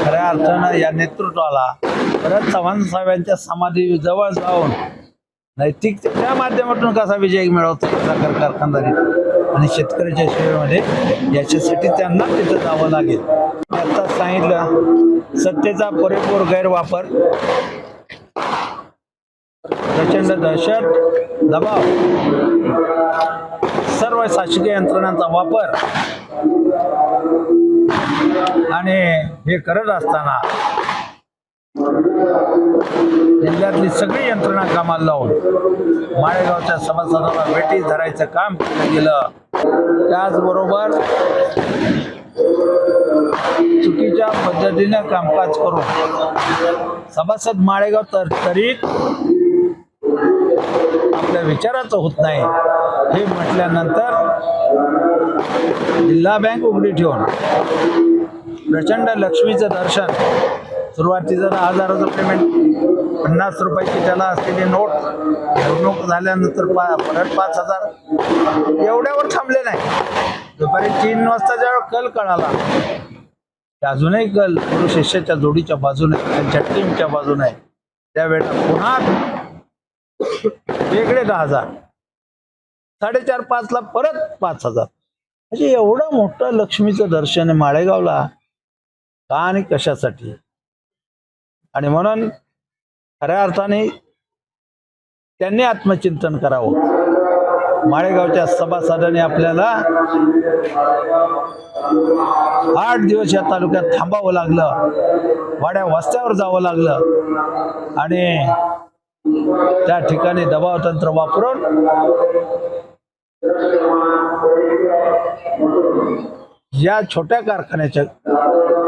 खऱ्या अर्थानं या नेतृत्वाला परत चव्हाण साहेबांच्या समाधी जवळ जाऊन नैतिकतेच्या माध्यमातून कसा विजय मिळवतो साखर कारखानदारी आणि शेतकऱ्याच्या सेवेमध्ये, याच्यासाठी त्यांना तिथं जावं लागेल. मी आता सांगितलं, सत्तेचा पुरेपूर गैरवापर, प्रचंड दहशत, दबाव, सर्व शासकीय यंत्रणांचा वापर आणि हे करत असताना जिल्ह्यातली सगळी यंत्रणा कामाला लावून माळेगावच्या सभासदांना वेठी धरायचं काम केलं गेलं. त्याचबरोबर चुकीच्या पद्धतीने कामकाज करून सभासद माळेगाव तरीत आपल्या विचाराचं होत नाही हे म्हटल्यानंतर जिल्हा बँक उघडी ठेवून प्रचंड लक्ष्मीचं दर्शन, सुरुवातीचं 10,000चं पेमेंट, 50 रुपयाची त्याला असलेली नोट, निवडणूक झाल्यानंतर परत 5,000, एवढ्यावर थांबले नाही. दुपारी 3 वाजता जेव्हा कल कळाला, अजूनही कल गुरु शिष्याच्या जोडीच्या बाजूने, त्यांच्या टीमच्या बाजूने, त्यावेळेला पुन्हा वेगळे 10,000, 4:30-5 ला परत 5,000. म्हणजे एवढं मोठं लक्ष्मीचं दर्शन आहे माळेगावला, का आणि कशासाठी? आणि म्हणून खऱ्या अर्थाने त्यांनी आत्मचिंतन करावं. माळेगावच्या सभासदांनी आपल्याला 8 दिवस या तालुक्यात थांबावं लागलं, वाड्या वस्त्यावर जावं लागलं आणि त्या ठिकाणी दबावतंत्र वापरून या छोट्या कारखान्याच्या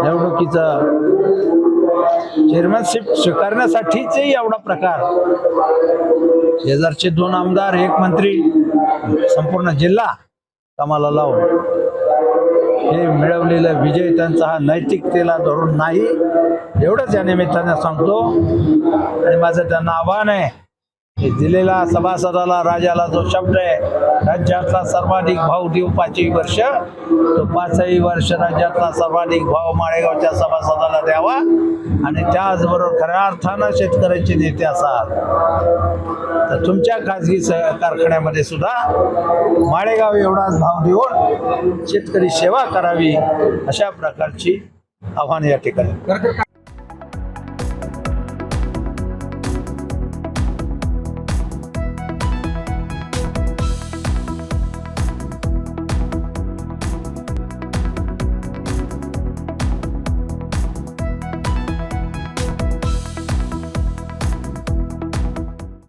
निवडणुकीचं चेअरमॅनशिप स्वीकारण्यासाठीच एवढा प्रकार. शेजारचे 2 आमदार, 1 मंत्री, संपूर्ण जिल्हा कामाला लावून हे मिळवलेला विजय त्यांचा हा नैतिकतेला धरून नाही, एवढंच या निमित्ताने सांगतो. आणि माझं त्यांना आव्हान आहे की दिलेला सभासदाला, राजाला जो शब्द आहे, राज्यातला सर्वाधिक भाव देऊ 5ही वर्ष, तो 5ही वर्ष राज्यातला सर्वाधिक भाव माळेगावच्या सभासदाला द्यावा. आणि त्याचबरोबर खऱ्या अर्थानं शेतकऱ्याचे नेते असाल तर तुमच्या खाजगी कारखान्यामध्ये सुद्धा माळेगाव एवढाच भाव देऊन शेतकरी सेवा करावी, अशा प्रकारची आव्हान या ठिकाणी.